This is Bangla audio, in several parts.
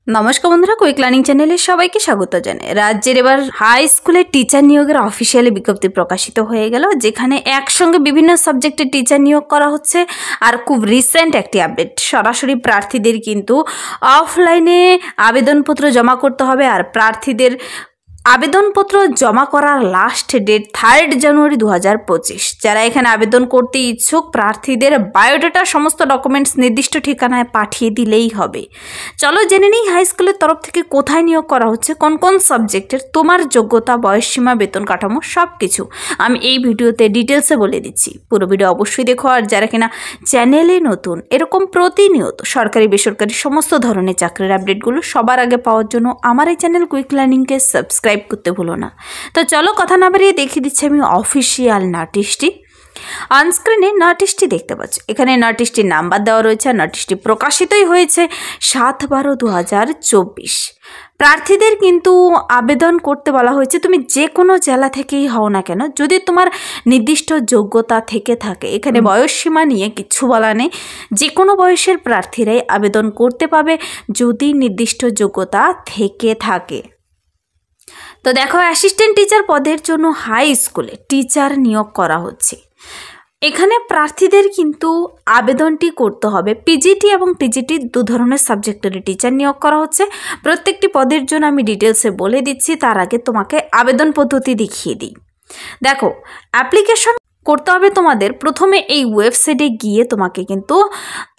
নমস্কার বন্ধুরা, কুইক লার্নিং চ্যানেলে সবাইকে স্বাগত জানাই। রাজ্যের এবার হাই স্কুলের টিচার নিয়োগের অফিসিয়ালি বিজ্ঞপ্তি প্রকাশিত হয়ে গেল, যেখানে একসঙ্গে বিভিন্ন সাবজেক্টের টিচার নিয়োগ করা হচ্ছে। আর খুব রিসেন্ট একটি আপডেট, সরাসরি প্রার্থীদের কিন্তু অফলাইনে আবেদনপত্র জমা করতে হবে। আর প্রার্থীদের আবেদনপত্র জমা করার লাস্ট ডেট 3 জানুয়ারি 2025। যারা এখানে আবেদন করতে ইচ্ছুক প্রার্থীদের বায়োডাটা সমস্ত ডকুমেন্টস নির্দিষ্ট ঠিকানায় পাঠিয়ে দিলেই হবে। চলো জেনে নিই হাই স্কুলের তরফ থেকে কোথায় নিয়োগ করা হচ্ছে, কোন কোন সাবজেক্টের, তোমার যোগ্যতা, বয়সসীমা, বেতন কাঠামো সব কিছু আমি এই ভিডিওতে ডিটেলসে বলে দিচ্ছি। পুরো ভিডিও অবশ্যই দেখো। আর যারা কিনা চ্যানেলে নতুন, এরকম প্রতিনিয়ত সরকারি বেসরকারি সমস্ত ধরনের চাকরির আপডেটগুলো সবার আগে পাওয়ার জন্য আমার এই চ্যানেল কুইক লার্নিংকে সাবস্ক্রাইব করতে ভুলো না। তো চলো কথা না বাড়িয়ে দেখিয়ে দিচ্ছি আমি অফিসিয়াল নোটিশটি। অনস্ক্রিনে নোটিশটি দেখতে পাচ্ছ, এখানে নোটিশটির নাম্বার দেওয়া রয়েছে। আর নোটিশটি প্রকাশিতই হয়েছে 7/12/2024। প্রার্থীদের কিন্তু আবেদন করতে বলা হয়েছে, তুমি যে কোনো জেলা থেকেই হও না কেন, যদি তোমার নির্দিষ্ট যোগ্যতা থেকে থাকে। এখানে বয়সসীমা নিয়ে কিচ্ছু বলা নেই, যে কোনো বয়সের প্রার্থীরাই আবেদন করতে পাবে যদি নির্দিষ্ট যোগ্যতা থেকে থাকে। তো দেখো, অ্যাসিস্ট্যান্ট টিচার পদের জন্য হাই স্কুলে টিচার নিয়োগ করা হচ্ছে। এখানে প্রার্থীদের কিন্তু আবেদনটি করতে হবে। পিজিটি এবং টিজিটি দু ধরনের সাবজেক্টের টিচার নিয়োগ করা হচ্ছে। প্রত্যেকটি পদের জন্য আমি ডিটেলসে বলে দিচ্ছি, তার আগে তোমাকে আবেদন পদ্ধতি দেখিয়ে দিই। দেখো, অ্যাপ্লিকেশন করতে হবে তোমাদের। প্রথমে এই ওয়েবসাইটে গিয়ে তোমাকে কিন্তু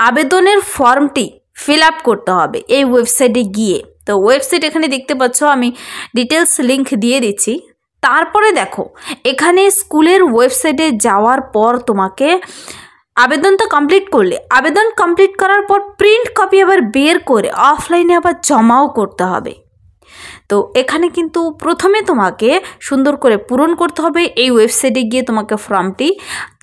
আবেদনের ফর্মটি ফিল আপ করতে হবে এই ওয়েবসাইটে গিয়ে। তো ওয়েবসাইট এখানে দেখতে পাচ্ছ, আমি ডিটেলস লিঙ্ক দিয়ে দিচ্ছি। তারপরে দেখো, এখানে স্কুলের ওয়েবসাইটে যাওয়ার পর তোমাকে আবেদনটা কমপ্লিট করলে, আবেদন কমপ্লিট করার পর প্রিন্ট কপি আবার বের করে অফলাইনে আবার জমাও করতে হবে। তো এখানে কিন্তু প্রথমে তোমাকে সুন্দর করে পূরণ করতে হবে এই ওয়েবসাইটে গিয়ে তোমাকে ফর্মটি।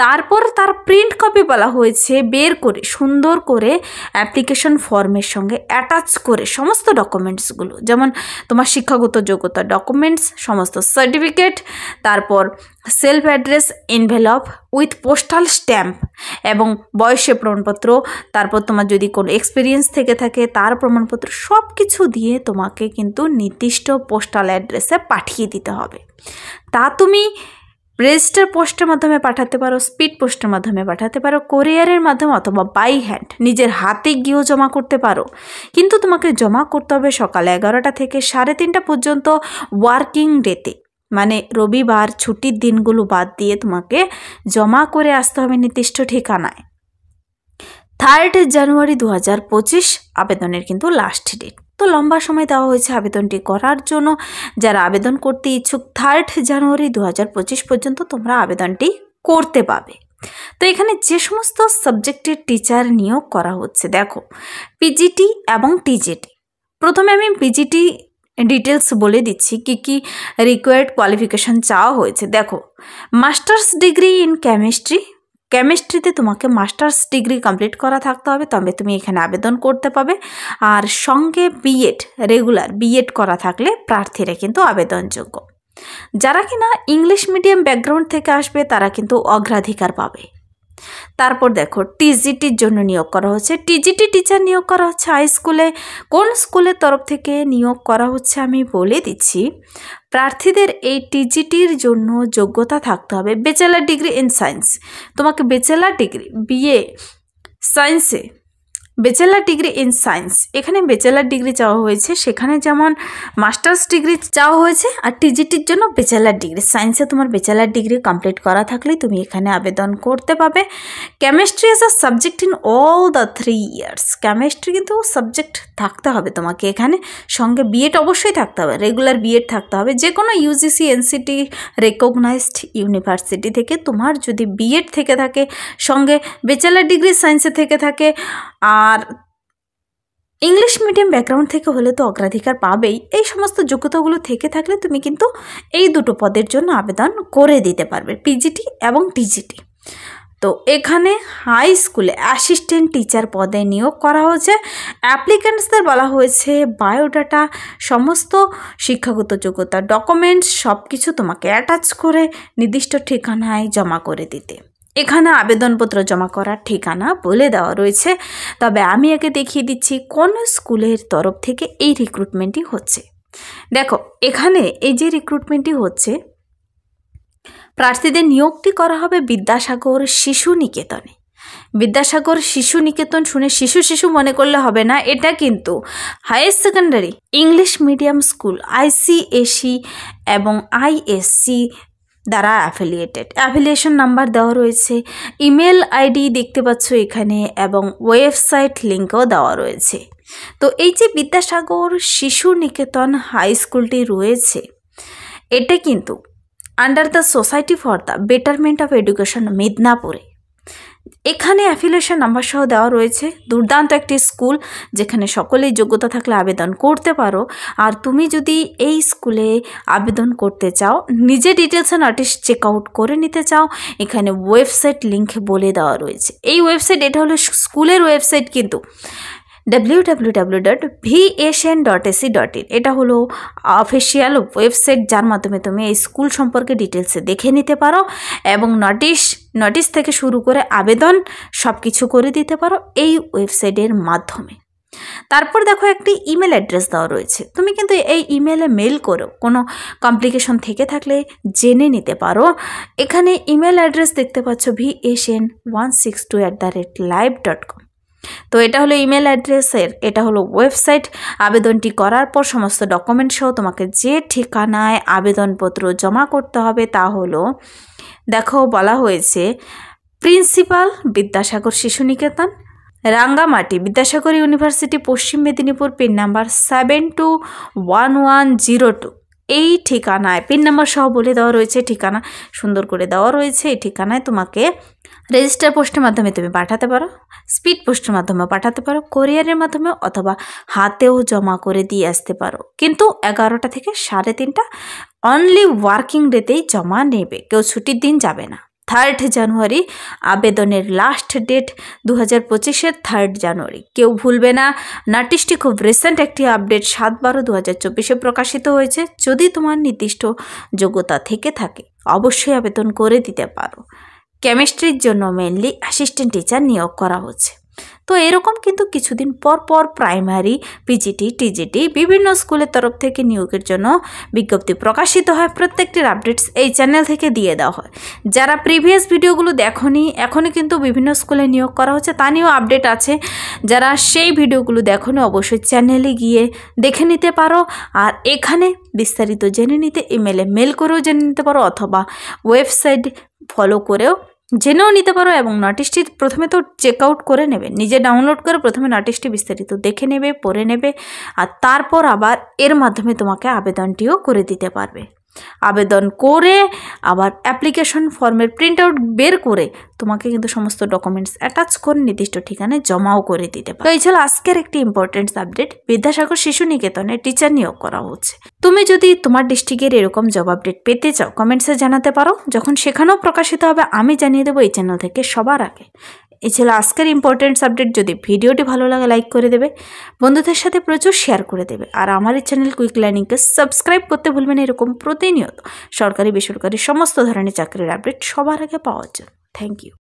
তারপর তার প্রিন্ট কপি বলা হয়েছে বের করে সুন্দর করে অ্যাপ্লিকেশন ফর্মের সঙ্গে অ্যাটাচ করে সমস্ত ডকুমেন্টসগুলো, যেমন তোমার শিক্ষাগত যোগ্যতা ডকুমেন্টস, সমস্ত সার্টিফিকেট, তারপর self address envelope with postal stamp এবং বয়সের প্রমাণপত্র, তারপর তোমার যদি কোনো এক্সপিরিয়েন্স থেকে থাকে তার প্রমাণপত্র, সব কিছু দিয়ে তোমাকে কিন্তু নির্দিষ্ট পোস্টাল অ্যাড্রেসে পাঠিয়ে দিতে হবে। তা তুমি রেজিস্টার পোস্টের মাধ্যমে পাঠাতে পারো, স্পিড পোস্টের মাধ্যমে পাঠাতে পারো, কোরিয়ারের মাধ্যমে, অথবা বাই হ্যান্ড নিজের হাতে গিয়েও জমা করতে পারো। কিন্তু তোমাকে জমা করতে হবে সকাল 11টা থেকে 3:30 পর্যন্ত ওয়ার্কিং ডেতে, মানে রবিবার ছুটির দিনগুলো বাদ দিয়ে তোমাকে জমা করে আসতে হবে নির্দিষ্ট ঠিকানায়। 3 জানুয়ারি 2025 আবেদনের কিন্তু লাস্ট ডেট। তো লম্বা সময় দেওয়া হয়েছে আবেদনটি করার জন্য। যারা আবেদন করতে ইচ্ছুক 3 জানুয়ারি 2025 পর্যন্ত তোমরা আবেদনটি করতে পাবে। তো এখানে যে সমস্ত সাবজেক্টের টিচার নিয়োগ করা হচ্ছে, দেখো পিজিটি এবং টিজিটি। প্রথমে আমি পিজিটি ডিটেলস বলে দিচ্ছি কি কি রিকোয়ার্ড কোয়ালিফিকেশান চাওয়া হয়েছে। দেখো, মাস্টার্স ডিগ্রি ইন কেমিস্ট্রিতে তোমাকে মাস্টার্স ডিগ্রি কমপ্লিট করা থাকতে হবে, তবে তুমি এখানে আবেদন করতে পাবে। আর সঙ্গে বিএড, রেগুলার বিএড করা থাকলে প্রার্থীরা কিন্তু আবেদনযোগ্য। যারা কিনা ইংলিশ মিডিয়াম ব্যাকগ্রাউন্ড থেকে আসবে তারা কিন্তু অগ্রাধিকার পাবে। তারপর দেখো, টিজিটির জন্য নিয়োগ করা হচ্ছে। টিজিটি টিচার নিয়োগ করা হচ্ছে হাই স্কুলে। কোন স্কুলের তরফ থেকে নিয়োগ করা হচ্ছে আমি বলে দিচ্ছি। প্রার্থীদের এই টিজিটির জন্য যোগ্যতা থাকতে হবে ব্যাচেলার ডিগ্রি ইন সায়েন্স। তোমাকে ব্যাচেলার ডিগ্রি বিএ সায়েন্সে, ব্যাচেলার ডিগ্রি ইন সায়েন্স, এখানে ব্যাচেলার ডিগ্রি চাওয়া হয়েছে, সেখানে যেমন মাস্টার্স ডিগ্রি চাওয়া হয়েছে। আর টিজিটির জন্য ব্যাচেলার ডিগ্রি সায়েন্সে তোমার ব্যাচেলার ডিগ্রি কমপ্লিট করা থাকলেই তুমি এখানে আবেদন করতে পাবে। Chemistry is a subject in all the 3 years. Chemistry কিন্তু সাবজেক্ট থাকতে হবে তোমাকে এখানে, সঙ্গে বিএড অবশ্যই থাকতে হবে, রেগুলার বিএড থাকতে হবে। যে কোনো ইউজিসি এনসিটি রেকগনাইজড ইউনিভার্সিটি থেকে তোমার যদি বিএড থেকে থাকে, সঙ্গে ব্যাচেলার ডিগ্রি সায়েন্সে থেকে থাকে, আর ইংলিশ মিডিয়াম ব্যাকগ্রাউন্ড থেকে হলে তো অগ্রাধিকার পাবেই। এই সমস্ত যোগ্যতাগুলো থেকে থাকলে তুমি কিন্তু এই দুটো পদের জন্য আবেদন করে দিতে পারবে, পিজিটি এবং টিজিটি। তো এখানে হাই স্কুলে অ্যাসিস্ট্যান্ট টিচার পদে নিয়োগ করা হয়েছে। অ্যাপ্লিক্যান্টসদের বলা হয়েছে বায়োডাটা, সমস্ত শিক্ষাগত যোগ্যতা ডকুমেন্টস সব কিছু তোমাকে অ্যাটাচ করে নির্দিষ্ট ঠিকানায় জমা করে দিতে। এখানে আবেদনপত্র জমা করার ঠিকানা বলে দেওয়া রয়েছে। তবে আমি আগে দেখিয়ে দিচ্ছি কোন স্কুলের তরফ থেকে এই রিক্রুটমেন্টটি হচ্ছে। দেখো, এখানে এই যে রিক্রুটমেন্টটি হচ্ছে, প্রার্থীদের নিয়োগটি করা হবে বিদ্যাসাগর শিশু নিকেতনে। বিদ্যাসাগর শিশু নিকেতন শুনে শিশু শিশু মনে করলে হবে না, এটা কিন্তু higher secondary English medium school ICSE এবং ISC দ্বারা অ্যাফিলিয়েশন নাম্বার দেওয়া রয়েছে, ইমেল আইডি দেখতে পাচ্ছ এখানে, এবং ওয়েবসাইট লিঙ্কও দেওয়া রয়েছে। তো এই যে বিদ্যাসাগর শিশু নিকেতন হাই স্কুলটি রয়েছে, এটা কিন্তু under the society for the betterment of education মিদনাপুরে। এখানে অ্যাফিলিয়েশন নাম্বার সহ দেওয়া রয়েছে। দুর্দান্ত একটি স্কুল, যেখানে সকলেই যোগ্যতা থাকলে আবেদন করতে পারো। আর তুমি যদি এই স্কুলে আবেদন করতে চাও, নিজে ডিটেলসে নোটিশ চেক আউট করে নিতে চাও, এখানে ওয়েবসাইট লিঙ্ক বলে দেওয়া রয়েছে। এই ওয়েবসাইট, এটা হলো স্কুলের ওয়েবসাইট, কিন্তু www.vsn.ac.in এটা হলো অফিসিয়াল ওয়েবসাইট, যার মাধ্যমে তুমি এই স্কুল সম্পর্কে ডিটেলসে দেখে নিতে পারো এবং নোটিশ থেকে শুরু করে আবেদন সব কিছু করে দিতে পারো এই ওয়েবসাইটের মাধ্যমে। তারপর দেখো, একটি ইমেল অ্যাড্রেস দেওয়া রয়েছে। তুমি কিন্তু এই ইমেলে মেল করো, কোনো কমপ্লিকেশন থেকে থাকলে জেনে নিতে পারো। এখানে ইমেল অ্যাড্রেস দেখতে পাচ্ছ vsn162@live.com। তো এটা হলো ইমেল অ্যাড্রেসের, এটা হলো ওয়েবসাইট। আবেদনটি করার পর সমস্ত ডকুমেন্ট সহ তোমাকে যে ঠিকানায় আবেদনপত্র জমা করতে হবে তা হলো, দেখো বলা হয়েছে প্রিন্সিপাল বিদ্যাসাগর শিশু নিকেতন, রাঙ্গামাটি, বিদ্যাসাগর ইউনিভার্সিটি, পশ্চিম মেদিনীপুর, পিন নাম্বার 721102। এই ঠিকানায় পিন নাম্বার সহ বলে দেওয়া রয়েছে, ঠিকানা সুন্দর করে দেওয়া রয়েছে। এই ঠিকানায় তোমাকে রেজিস্টার পোস্টের মাধ্যমে তুমি পাঠাতে পারো, স্পিড পোস্টের মাধ্যমে পাঠাতে পারো, কোরিয়ারের মাধ্যমে, অথবা হাতেও জমা করে দিয়ে আসতে পারো। কিন্তু 11টা থেকে 3:30 অনলি ওয়ার্কিং ডেতেই জমা নেবে, কেউ ছুটির দিন যাবে না। 3 জানুয়ারি আবেদনের লাস্ট ডেট, 2025-এর 3 জানুয়ারি। কেউ ভুলবে না। নোটিশটি খুব রিসেন্ট একটি আপডেট, 7/12/2024-এ প্রকাশিত হয়েছে। যদি তোমার নির্দিষ্ট যোগ্যতা থেকে থাকে অবশ্যই আবেদন করে দিতে পারো। কেমিস্ট্রির জন্য মেনলি অ্যাসিস্ট্যান্ট টিচার নিয়োগ করা হচ্ছে। তো এরকম কিন্তু কিছুদিন পর পর প্রাইমারি, পিজিটি, টিজিটি বিভিন্ন স্কুলের তরফ থেকে নিয়োগের জন্য বিজ্ঞপ্তি প্রকাশিত হয়। প্রত্যেকটির আপডেটস এই চ্যানেল থেকে দিয়ে দেওয়া হয়। যারা প্রিভিয়াস ভিডিওগুলো দেখোনি, এখনই কিন্তু বিভিন্ন স্কুলে নিয়োগ করা হচ্ছে, তা নিয়েও আপডেট আছে। যারা সেই ভিডিওগুলো দেখোনি অবশ্যই চ্যানেলে গিয়ে দেখে নিতে পারো। আর এখানে বিস্তারিত জেনে নিতে ইমেলে মেল করেও জেনে নিতে পারো, অথবা ওয়েবসাইট ফলো করেও জেনেও নিতে পারো। এবং নোটিশটি প্রথমে তো চেক আউট করে নেবে, নিজে ডাউনলোড করে প্রথমে নোটিশটি বিস্তারিত দেখে নেবে, পড়ে নেবে, আর তারপর আবার এর মাধ্যমে তোমাকে আবেদনটিও করে দিতে পারবে। আবেদন করে আবার অ্যাপ্লিকেশন ফর্মের প্রিন্ট আউট বের করে তোমাকে কিন্তু সমস্ত ডকুমেন্টস অ্যাটাচ করে নির্দিষ্ট ঠিকানায় জমাও করে দিতে পারো। তো এই ছিল আজকের একটি ইম্পর্টেন্ট আপডেট, বিদ্যাসাগর শিশু নিকেতনে টিচার নিয়োগ করা হচ্ছে। তুমি যদি তোমার ডিস্ট্রিক্টের এরকম জব আপডেট পেতে চাও কমেন্টসে জানাতে পারো, যখন সেখানেও প্রকাশিত হবে আমি জানিয়ে দেবো এই চ্যানেল থেকে সবার আগে। এই ছিল আজকের ইম্পর্টেন্ট আপডেট। যদি ভিডিওটি ভালো লাগে লাইক করে দেবে, বন্ধুদের সাথে প্রচুর শেয়ার করে দেবে, আর আমার এই চ্যানেল কুইক লার্নিংকে সাবস্ক্রাইব করতে ভুলবেন এরকম প্রতিনিয়ত সরকারি বেসরকারি সমস্ত ধরনের চাকরির আপডেট সবার আগে পাওয়ার জন্য। Thank you.